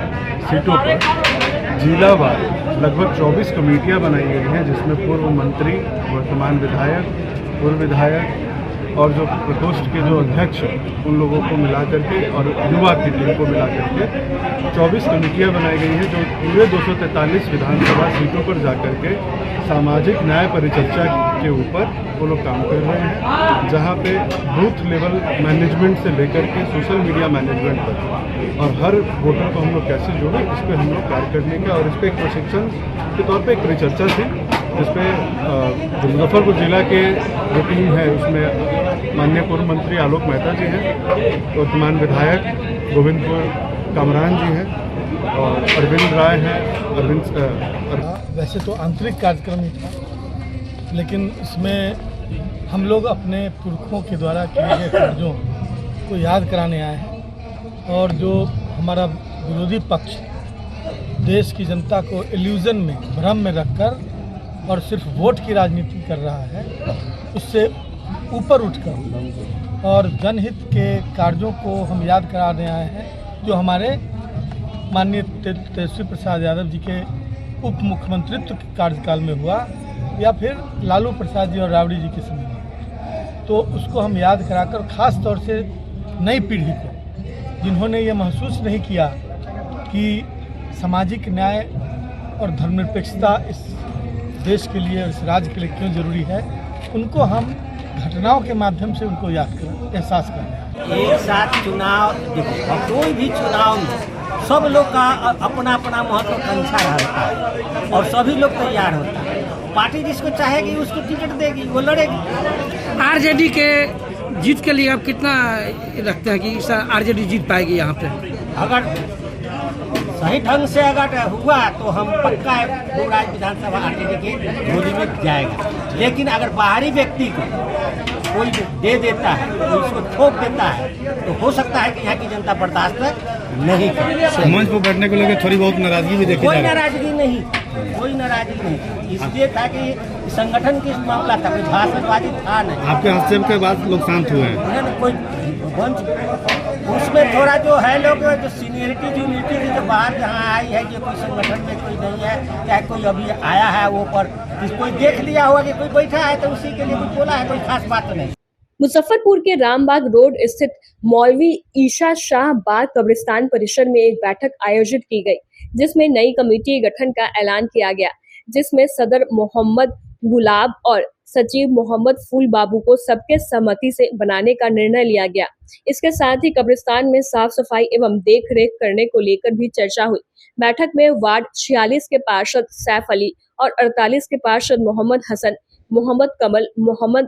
सीटों पर जिलावार लगभग 24 कमेटियां बनाई गई हैं, जिसमें पूर्व मंत्री, वर्तमान विधायक, पूर्व विधायक और जो प्रकोष्ठ के जो अध्यक्ष उन लोगों को मिला करके और युवा की टीम को मिला करके 24 कमेटियां बनाई गई हैं जो पूरे 243 विधानसभा सीटों पर जाकर के सामाजिक न्याय परिचर्चा के ऊपर वो लोग काम कर रहे हैं, जहां पे बूथ लेवल मैनेजमेंट से लेकर के सोशल मीडिया मैनेजमेंट तक और हर वोटर को हम लोग कैसे जोड़ें इस पर हम लोग कार्य करने का और इस पर एक प्रशिक्षण के तौर पर एक परिचर्चा थी, जिसपे मुजफ्फरपुर जिला के जो टीम है उसमें माननीय पूर्व मंत्री आलोक मेहता जी हैं, वर्तमान विधायक गोविंदपुर कामरान जी हैं और अरविंद राय हैं। वैसे तो आंतरिक कार्यक्रम ही था, लेकिन इसमें हम लोग अपने पुरखों के द्वारा किए गए कार्यों को याद कराने आए हैं और जो हमारा विरोधी पक्ष देश की जनता को इल्यूजन में, भ्रम में रखकर और सिर्फ वोट की राजनीति कर रहा है, उससे ऊपर उठकर और जनहित के कार्यों को हम याद कराने आए हैं जो हमारे माननीय तेजस्वी प्रसाद यादव जी के उप मुख्यमंत्रित्व के कार्यकाल में हुआ या फिर लालू प्रसाद जी और राबड़ी जी के समय में। तो उसको हम याद कराकर ख़ास तौर से नई पीढ़ी को, जिन्होंने ये महसूस नहीं किया कि सामाजिक न्याय और धर्मनिरपेक्षता इस देश के लिए, इस राज्य के लिए क्यों जरूरी है, उनको हम घटनाओं के माध्यम से उनको याद कर एहसास करें। एक साथ चुनाव, कोई भी चुनाव में सब लोग का अपना अपना महत्वाकांक्षा रहता है और सभी लोग तैयार होता है। पार्टी जिसको चाहेगी उसको टिकट देगी, वो लड़ेगी। आरजेडी के जीत के लिए आप कितना रखते हैं कि आरजेडी जीत पाएगी यहाँ पे? अगर सही ढंग से अगर हुआ तो हम पक्का पूरा विधानसभा आरजेडी के गोदी में जाएगा। लेकिन अगर बाहरी व्यक्ति को कोई दे देता है, कोई उसको ठोक देता है, तो हो सकता है कि यहाँ की जनता बर्दाश्त नहीं करे। मंच पर बैठने को लेकर थोड़ी बहुत नाराजगी भी देखी कोई नाराजगी नहीं, कोई नाराजगी नहीं। इसलिए था कि संगठन की मामला था, कोई भाषणबाजी था नहीं। आपके हस्तक्षेप के बाद लोग शांत हुए हैं। कोई उसमें थोड़ा जो है लोग जो सीनियरिटी जूनियरिटी की जो बात जहाँ आई है कि कोई संगठन में कोई नहीं है, चाहे कोई अभी आया है वो पर कोई देख लिया होगा कि कोई बैठा है तो उसी के लिए कुछ बोला है, कोई खास बात नहीं। मुजफ्फरपुर के रामबाग रोड स्थित मौलवी ईशा शाह बाग कब्रिस्तान परिसर में एक बैठक आयोजित की गई, जिसमें नई कमेटी गठन का ऐलान किया गया, जिसमें सदर मोहम्मद गुलाब और सचिव मोहम्मद फूल बाबू को सबके सहमति से बनाने का निर्णय लिया गया। इसके साथ ही कब्रिस्तान में साफ सफाई एवं देख रेख करने को लेकर भी चर्चा हुई। बैठक में वार्ड 46 के पार्षद सैफ अली और 48 के पार्षद मोहम्मद हसन, मोहम्मद कमल, मोहम्मद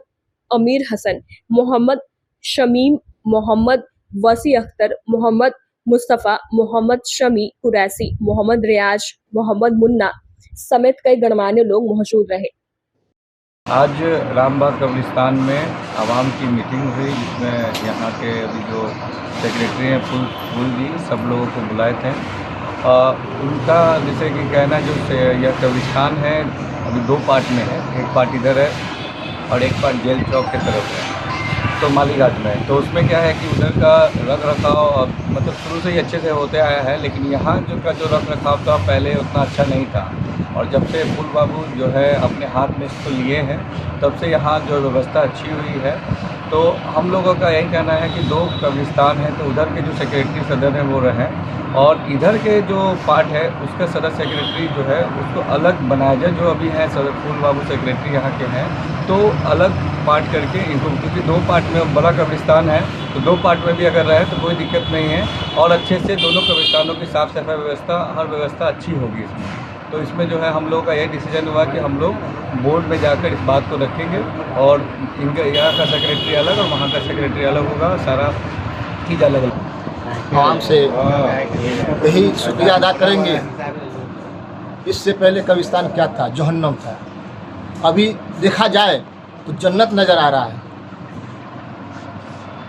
अमीर हसन, मोहम्मद शमीम, मोहम्मद वसी अख्तर, मोहम्मद मुस्तफ़ा, मोहम्मद शमी कुरैसी, मोहम्मद रियाज, मोहम्मद मुन्ना समेत कई गणमान्य लोग मौजूद रहे। आज रामबाग कब्रिस्तान में आवाम की मीटिंग हुई, जिसमें यहाँ के अभी जो सेक्रेटरी हैं फूल जी, सब लोगों को बुलाए थे। उनका जैसे कि कहना जो यह कब्रिस्तान है अभी दो पार्ट में है, एक पार्ट इधर है और एक पार्ट जेल चौक की तरफ है, तो मालीघाट में। तो उसमें क्या है कि उधर का रख रखाव मतलब शुरू से ही अच्छे से होते आया है, लेकिन यहाँ जो रख रखाव था पहले उतना अच्छा नहीं था। और जब से फूल बाबू जो है अपने हाथ में इसको लिए हैं तब से यहाँ जो व्यवस्था अच्छी हुई है। तो हम लोगों का यही कहना है कि 2 कब्रिस्तान हैं तो उधर के जो सेक्रेटरी सदर हैं वो रहें और इधर के जो पार्ट है उसका सदर सेक्रेटरी जो है उसको अलग बनाया जाए। जो अभी हैं सदर फूल बाबू सेक्रेटरी यहाँ के हैं तो अलग पार्ट करके इनको, क्योंकि 2 पार्ट में बड़ा कब्रिस्तान है तो 2 पार्ट में भी अगर रहे तो कोई दिक्कत नहीं है और अच्छे से दोनों कब्रिस्तानों की साफ़ सफाई व्यवस्था, हर व्यवस्था अच्छी होगी इसमें। तो इसमें जो है हम लोग का यही डिसीजन हुआ कि हम लोग बोर्ड में जाकर इस बात को रखेंगे और इनका यहाँ का सेक्रेटरी अलग और वहाँ का सेक्रेटरी अलग होगा, सारा चीज़ अलग अलग। आवाम से यही शुक्रिया अदा करेंगे। इससे पहले कब्रिस्तान क्या था? जहन्नम था। अभी देखा जाए तो जन्नत नज़र आ रहा है।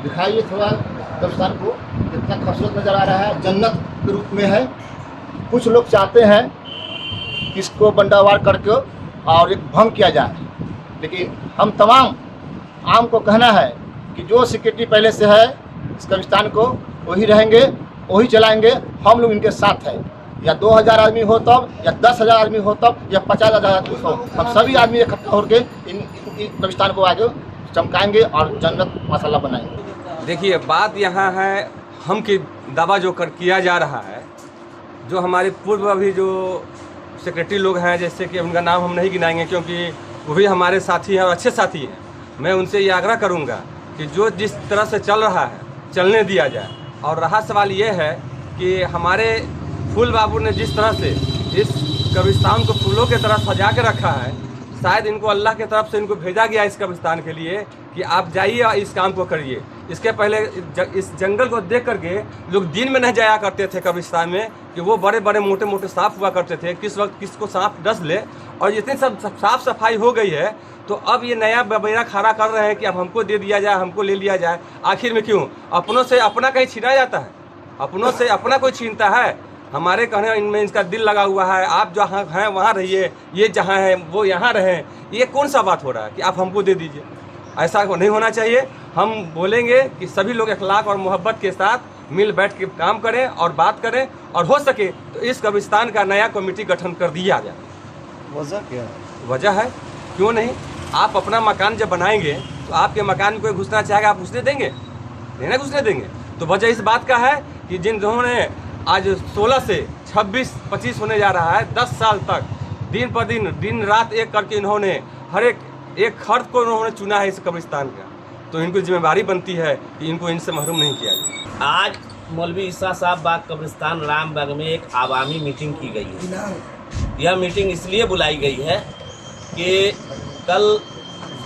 दिखाइए थोड़ा कब्रिस्तान को, कितना खूबसूरत नज़र आ रहा है, जन्नत के रूप में है। कुछ लोग चाहते हैं कि इसको बंटावार करके और एक भंग किया जाए, लेकिन हम तमाम आम को कहना है कि जो सिक्योरिटी पहले से है इस कब्रिस्तान को वही रहेंगे, वही चलाएंगे। हम लोग इनके साथ हैं, या 2000 आदमी हो तब, या 10,000 आदमी हो तब, या 50,000 आदमी हो, हम सभी आदमी इकट्ठा होकर इन कब्रिस्तान को आगे चमकाएंगे और जन्नत मसाला बनाएंगे। देखिए बात यहाँ है हम की दावा जो किया जा रहा है, जो हमारे पूर्व अभी जो सेक्रेटरी लोग हैं, जैसे कि उनका नाम हम नहीं गिनाएंगे क्योंकि वो भी हमारे साथी हैं और अच्छे साथी हैं। मैं उनसे ये आग्रह करूंगा कि जो जिस तरह से चल रहा है चलने दिया जाए। और रहा सवाल ये है कि हमारे फूल बाबू ने जिस तरह से इस कब्रिस्तान को फूलों की तरह सजा के रखा है, शायद इनको अल्लाह की तरफ से इनको भेजा गया इस कब्रिस्तान के लिए कि आप जाइए और इस काम को करिए। इसके पहले इस जंगल को देख करके लोग दिन में नहीं जाया करते थे कब्रिस्तान में कि वो बड़े बड़े मोटे मोटे सांप हुआ करते थे, किस वक्त किसको सांप डस ले। और इतनी सब साफ सफाई हो गई है तो अब ये नया बबेरा खड़ा कर रहे हैं कि अब हमको दे दिया जाए, हमको ले लिया जाए। आखिर में क्यों? अपनों से अपना कहीं छीना जाता है? अपनों से अपना कोई छीनता है? हमारे कहने इनमें इसका दिल लगा हुआ है, आप जहाँ हैं वहाँ रहिए, ये जहाँ है वो यहाँ रहें। ये कौन सा बात हो रहा है कि आप हमको दे दीजिए? ऐसा नहीं होना चाहिए। हम बोलेंगे कि सभी लोग अखलाक और मोहब्बत के साथ मिल बैठ के काम करें और बात करें, और हो सके तो इस कब्रिस्तान का नया कमेटी गठन कर दिया जाए। वजह क्या? वजह है क्यों नहीं, आप अपना मकान जब बनाएंगे तो आपके मकान में कोई घुसना चाहेगा, आप घुसने देंगे? नहीं ना घुसने देंगे। तो वजह इस बात का है कि जिन्होंने आज 16 से 26, 25 होने जा रहा है, 10 साल तक दिन पर दिन रात एक करके इन्होंने हर एक खर्च को उन्होंने चुना है इस कब्रिस्तान का। तो इनको जिम्मेदारी बनती है कि इनको इनसे महरूम नहीं किया जाए। आज मौलवी ईसा साहब बाग कब्रिस्तान रामबाग में एक आवामी मीटिंग की गई है। यह मीटिंग इसलिए बुलाई गई है कि कल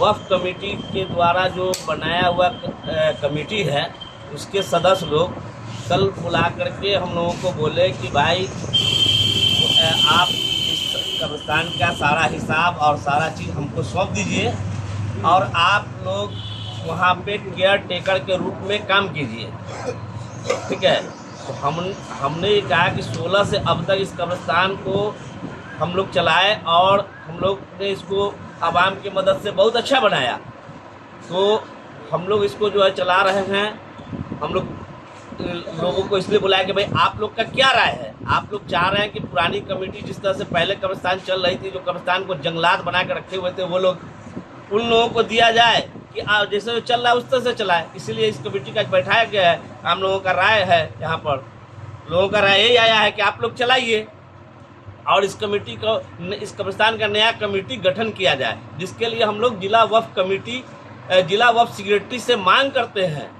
वक्फ कमेटी के द्वारा जो बनाया हुआ कमेटी है उसके सदस्य लोग कल बुला करके हम लोगों को बोले कि भाई आप इस कब्रिस्तान का सारा हिसाब और सारा चीज़ हमको सौंप दीजिए और आप लोग वहाँ पे केयर टेकर के रूप में काम कीजिए, ठीक है। तो हमने ये कहा कि 16 से अब तक इस कब्रिस्तान को हम लोग चलाए और हम लोग ने इसको आवाम की मदद से बहुत अच्छा बनाया। तो हम लोग इसको जो है चला रहे हैं। हम लोग लोगों को इसलिए बुलाया कि भाई आप लोग का क्या राय है। आप लोग चाह रहे हैं कि पुरानी कमेटी जिस तरह से पहले कब्रिस्तान चल रही थी, जो कब्रिस्तान को जंगलात बना कर रखे हुए थे, वो लोग उन लोगों को दिया जाए कि जैसे जो चल रहा है उस तरह से चलाए। इसलिए इस कमेटी का बैठाया गया है। हम लोगों का राय है, यहाँ पर लोगों का राय यही आया है कि आप लोग चलाइए और इस कमेटी को, इस कब्रिस्तान का नया कमेटी गठन किया जाए, जिसके लिए हम लोग जिला वक्फ कमेटी, जिला वक्फ सेक्रेटरी से मांग करते हैं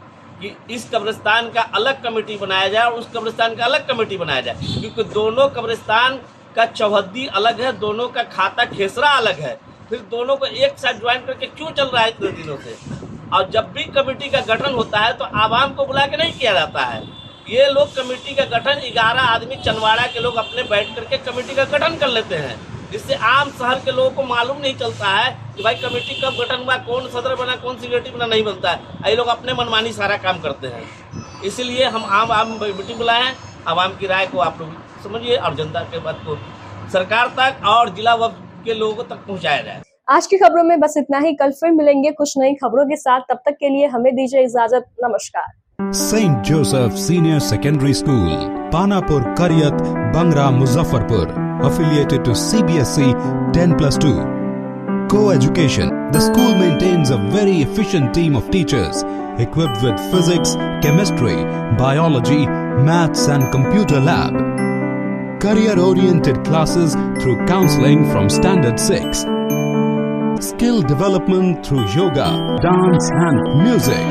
कि इस कब्रिस्तान का अलग कमेटी बनाया जाए और उस कब्रिस्तान का अलग कमेटी बनाया जाए, क्योंकि दोनों कब्रिस्तान का चौहद्दी अलग है, दोनों का खाता खेसरा अलग है। फिर दोनों को एक साथ ज्वाइन करके क्यों चल रहा है इतने दिनों से? और जब भी कमेटी का गठन होता है तो आवाम को बुला के नहीं किया जाता है। ये लोग कमेटी का गठन 11 आदमी चंदवाड़ा के लोग अपने बैठ करके कमेटी का गठन कर लेते हैं, जिससे आम शहर के लोगों को मालूम नहीं चलता है कि भाई कमेटी कब गठन हुआ, कौन सदर बना, कौन सेक्रेटरी बना, नहीं बनता है। ये लोग अपने मनमानी सारा काम करते हैं। इसलिए हम आम मीटिंग बुलाए हैं। आवाम की राय को आप लोग समझिए और जनता के बात को सरकार तक और जिला वक्फ के लोगों तक पहुँचाया जाए। आज की खबरों में बस इतना ही। कल फिर मिलेंगे कुछ नई खबरों के साथ। तब तक के लिए हमें दीजिए इजाजत। नमस्कार। Saint Joseph senior secondary school, Panapur, Kariyat, Bangra, Muzaffarpur. affiliated to CBSE 10+2. Co-education. The school maintains a very efficient team of teachers equipped with physics, chemistry, biology, maths and computer lab. Career-oriented classes through counseling from Standard 6. Skill development through yoga, dance and music.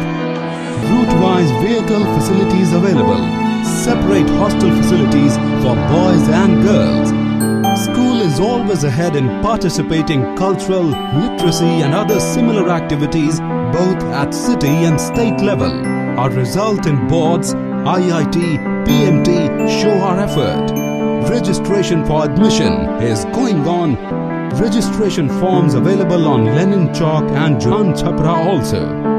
Route-wise vehicle facilities available. Separate hostel facilities for boys and girls. School is always ahead in participating cultural, literacy and other similar activities both at city and state level. Our result in boards, IIT, PMT show our effort. Registration for admission is going on. Registration forms available on Lenin Chowk and Jalan Chhapra also.